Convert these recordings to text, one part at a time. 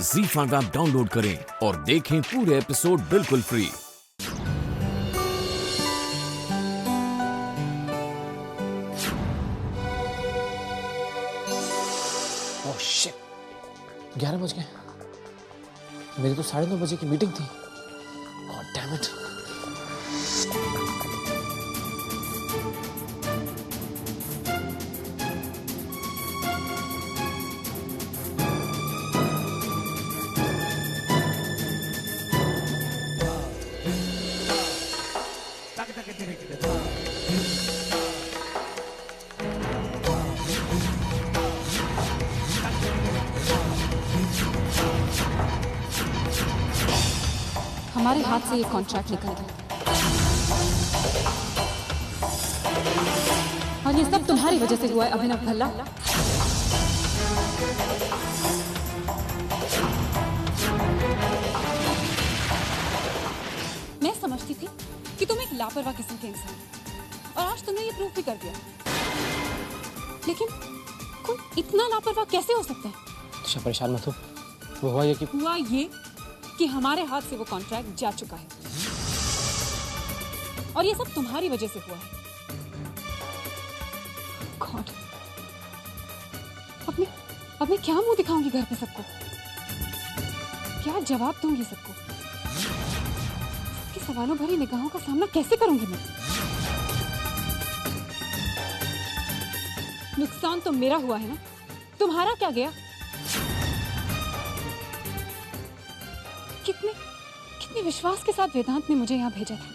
ZEE5 app download करें और देखें पूरे एपिसोड बिल्कुल फ्री। ओह शिट, 11 बज गए। मेरी तो 9:30 बजे की मीटिंग थी। God damn it. हमारे हाथ से ये कॉन्ट्रैक्ट निकल गया और ये सब तुम्हारी वजह से हुआ है अभिनव भल्ला। मैं समझती थी कि तुम एक लापरवाह किस्म के इंसान हो और आज तुमने ये प्रूफ भी कर दिया। लेकिन कोई इतना लापरवाह कैसे हो सकता है? तुषा परेशान मत हो। वो हुआ ये कि हमारे हाथ से वो कॉन्ट्रैक्ट जा चुका है और ये सब तुम्हारी वजह से हुआ है। गॉड, अब मैं क्या मुंह दिखाऊंगी घर पे सबको? क्या जवाब दूंगी सबको? सबके सवालों भरी निगाहों का सामना कैसे करूंगी मैं? नुकसान तो मेरा हुआ है ना, तुम्हारा क्या गया? कितने विश्वास के साथ वेदांत ने मुझे यहाँ भेजा था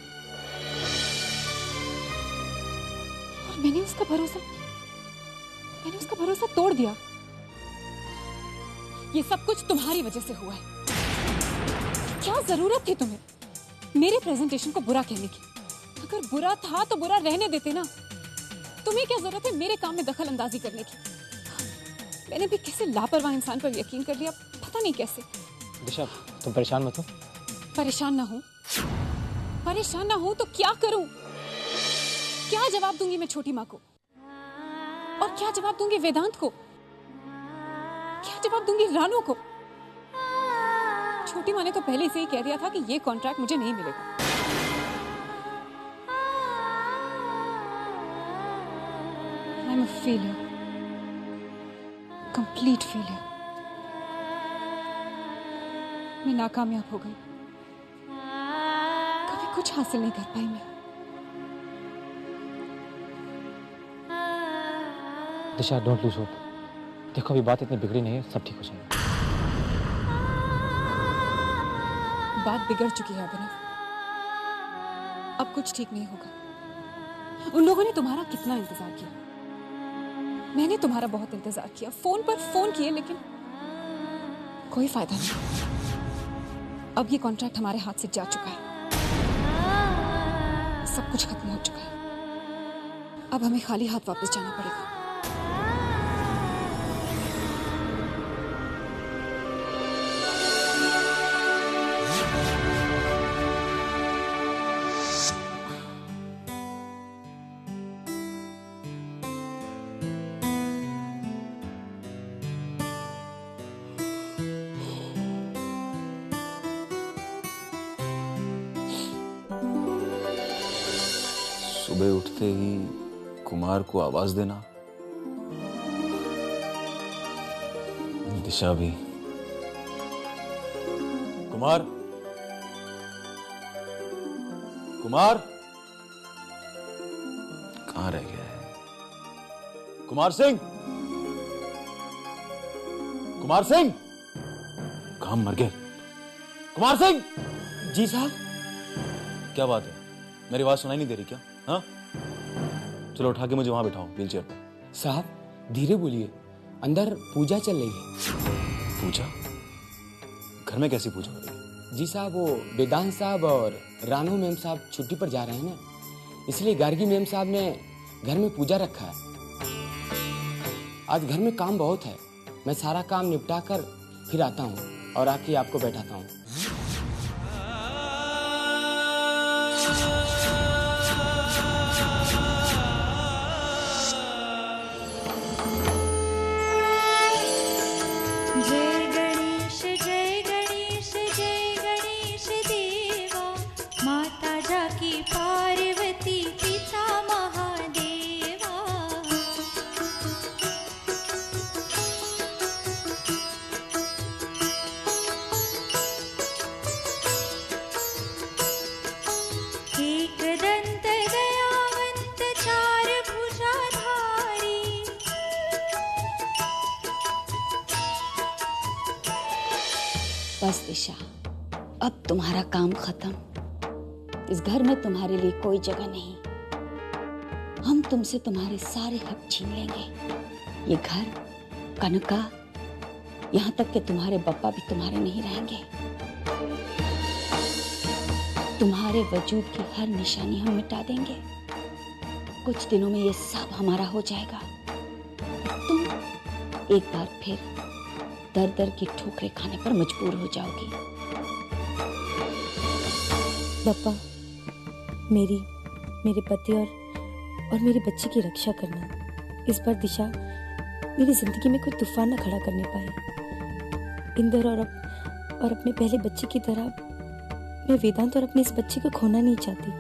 और मैंने उसका भरोसा तोड़ दिया। ये सब कुछ तुम्हारी वजह से हुआ है। क्या जरूरत थी तुम्हें मेरे प्रेजेंटेशन को बुरा कहने की? अगर बुरा था तो बुरा रहने देते ना। तुम्हें क्या जरूरत है मेरे काम में दखल अंदाजी करने की? मैंने भी किसी लापरवाह इंसान पर यकीन कर लिया, पता नहीं कैसे। दिशा, तुम परेशान मत हो। परेशान ना हूं तो क्या करूं? क्या जवाब दूंगी मैं छोटी माँ को? और क्या जवाब दूंगी वेदांत को? क्या जवाब दूंगी रानू को? छोटी माँ ने तो पहले से ही कह दिया था कि ये कॉन्ट्रैक्ट मुझे नहीं मिलेगा। I am a failure, complete failure. मैं नाकामयाब हो गई, कभी कुछ हासिल नहीं कर पाई मैं। दिशा, डोंट लूज होप। देखो, अभी बात इतनी बिगड़ी नहीं है, सब ठीक हो जाएगा। बात बिगड़ चुकी है अभिनव, अब कुछ ठीक नहीं होगा। उन लोगों ने तुम्हारा कितना इंतजार किया, मैंने तुम्हारा बहुत इंतजार किया, फोन पर फोन किए, लेकिन कोई फायदा नहीं। अब ये कॉन्ट्रैक्ट हमारे हाथ से जा चुका है, सब कुछ खत्म हो चुका है। अब हमें खाली हाथ वापस जाना पड़ेगा। सुबह उठते ही कुमार को आवाज देना, दिशा भी। कुमार, कहाँ रह गया है? कुमार सिंह, कहाँ मर गए? कुमार सिंह! जी साहब। क्या बात है, मेरी आवाज सुनाई नहीं दे रही क्या? हाँ, चलो उठा के मुझे वहां बिठाओ, व्हील चेयर पर। साहब धीरे बोलिए, अंदर पूजा चल रही है। पूजा? घर में कैसी पूजा हो रही है? जी साहब, वो वेदांत साहब और रानू मैम साहब छुट्टी पर जा रहे हैं ना, इसलिए गार्गी मैम साहब ने घर में पूजा रखा है। आज घर में काम बहुत है, मैं सारा काम निपटा कर फिर आता हूँ और आके आपको बैठाता हूँ। जय गणेश जय बस दिशा, अब तुम्हारा काम खत्म। इस घर में तुम्हारे लिए कोई जगह नहीं। हम तुमसे तुम्हारे सारे हक छीन लेंगे। ये घर, कनका, यहाँ तक कि तुम्हारे बप्पा भी तुम्हारे नहीं रहेंगे। तुम्हारे वजूद की हर निशानी हम मिटा देंगे। कुछ दिनों में ये सब हमारा हो जाएगा। तुम एक बार फिर दर दर की ठोकरें खाने पर मजबूर हो जाओगी। बप्पा, मेरे पति और मेरे बच्चे की रक्षा करना। इस बार दिशा मेरी जिंदगी में कोई तूफान न खड़ा करने पाए। इंदर और अपने पहले बच्चे की तरह मैं वेदांत और अपने इस बच्चे को खोना नहीं चाहती।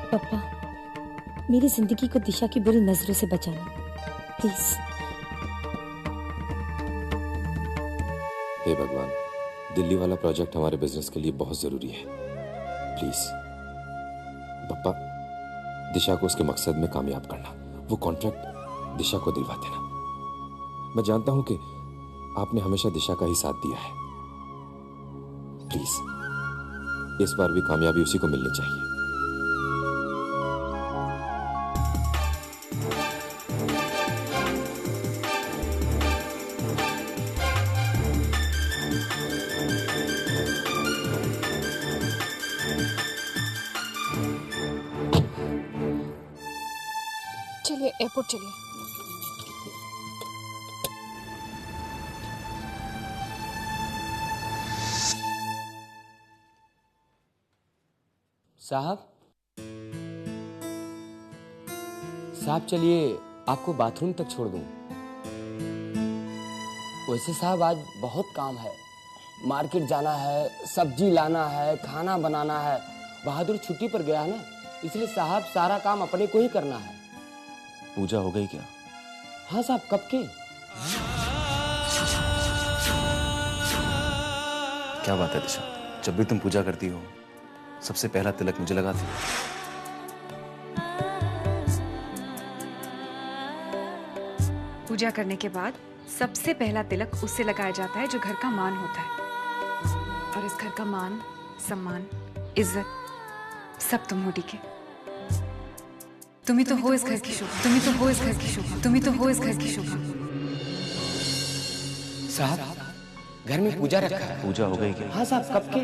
पप्पा, मेरी जिंदगी को दिशा की बुरी नजरों से बचाना प्लीज। हे भगवान, दिल्ली वाला प्रोजेक्ट हमारे बिजनेस के लिए बहुत जरूरी है। प्लीज पप्पा, दिशा को उसके मकसद में कामयाब करना। वो कॉन्ट्रैक्ट दिशा को दिलवा देना। मैं जानता हूं कि आपने हमेशा दिशा का ही साथ दिया है। प्लीज इस बार भी कामयाबी उसी को मिलनी चाहिए। चलिए एयरपोर्ट चलिए। साहब चलिए आपको बाथरूम तक छोड़ दूं। वैसे साहब आज बहुत काम है। मार्केट जाना है, सब्जी लाना है, खाना बनाना है। बहादुर छुट्टी पर गया है ना, इसलिए साहब सारा काम अपने को ही करना है। पूजा हो गई क्या? हाँ साहब, कब की। क्या बात है दिशा, जब भी तुम पूजा करती हो सबसे पहला तिलक मुझे लगाती हो। पूजा करने के बाद सबसे पहला तिलक उससे लगाया जाता है जो घर का मान होता है। और इस घर का मान, सम्मान, इज्जत सब तुम हो डीके। तुम ही तो हो इस घर की शोभा। तुम ही तो हो इस घर की शोभा। तुम ही तो हो इस घर की शोभा। साहब घर में पूजा रखा है। पूजा हो गई क्या? हाँ साहब, कब के।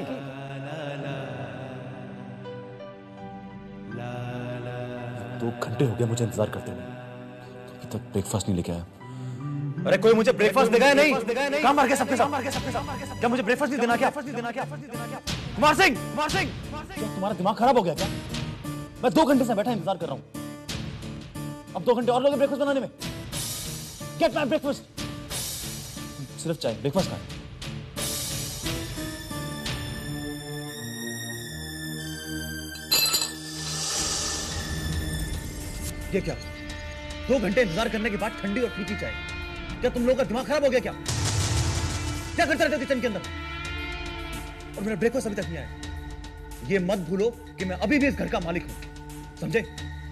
2 घंटे हो गए मुझे इंतजार करते हुए, अभी तक ब्रेकफास्ट नहीं लेके आया। अरे कोई मुझे ब्रेकफास्ट देगा या नहीं? काम मार के सबके साथ। क्या मुझे ब्रेकफास्ट नहीं देना क्या? कुमार सिंह, क्या तुम्हारा दिमाग खराब हो गया क्या? मैं 2 घंटे से बैठा इंतजार कर रहा हूँ। अब 2 घंटे और लगे ब्रेकफास्ट बनाने में। Gate my breakfast. सिर्फ चाय, ब्रेकफास्ट का। ये क्या? 2 घंटे इंतजार करने के बाद ठंडी और फीकी चाय। क्या तुम लोगों का दिमाग खराब हो गया क्या? क्या करते रहते हो किचन के अंदर? और मेरा ब्रेकफास्ट अभी तक नहीं आया। ये मत भूलो कि मैं अभी भी इस घर का मालिक हूं, समझे?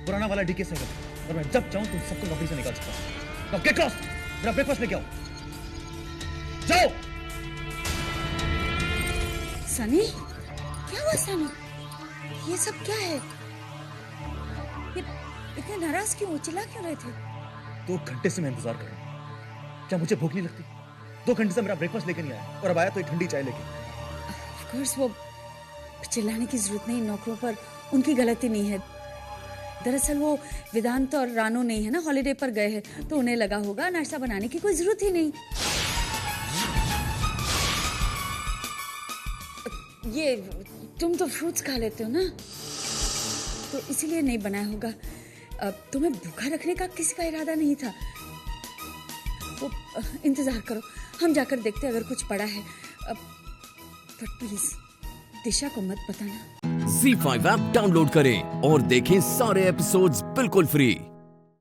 पुराना वाला डीके से है और मैं जब चाहूं तुम सबको नौकरी से निकाल सकता हूं। Now get lost. मेरा ब्रेकफास्ट लेके आओ, जाओ। सनी, क्या हुआ सनी? ये सब क्या है? ये इतने नाराज क्यों? चिल्ला क्यों रहे थे? 2 घंटे से मैं इंतजार कर रहा हूं। क्या मुझे भूख नहीं लगती? 2 घंटे से मेरा ब्रेकफास्ट लेके नहीं आया और अब आया तो एक ठंडी चाय लेके। ऑफ कोर्स वो चिल्लाने की जरूरत नहीं, नौकरों पर उनकी गलती नहीं है। दरअसल वो वेदांत और रानू नहीं है ना, हॉलिडे पर गए हैं, तो उन्हें लगा होगा नाश्ता बनाने की कोई जरूरत ही नहीं। ये तुम तो फ्रूट्स खा लेते हो ना, तो इसीलिए नहीं बनाया होगा। तुम्हें भूखा रखने का किसी का इरादा नहीं था। वो इंतजार करो, हम जाकर देखते अगर कुछ पड़ा है। पर प्लीज दिशा को मत बताना। ZEE5 ऐप डाउनलोड करें और देखें सारे एपिसोड्स बिल्कुल फ्री।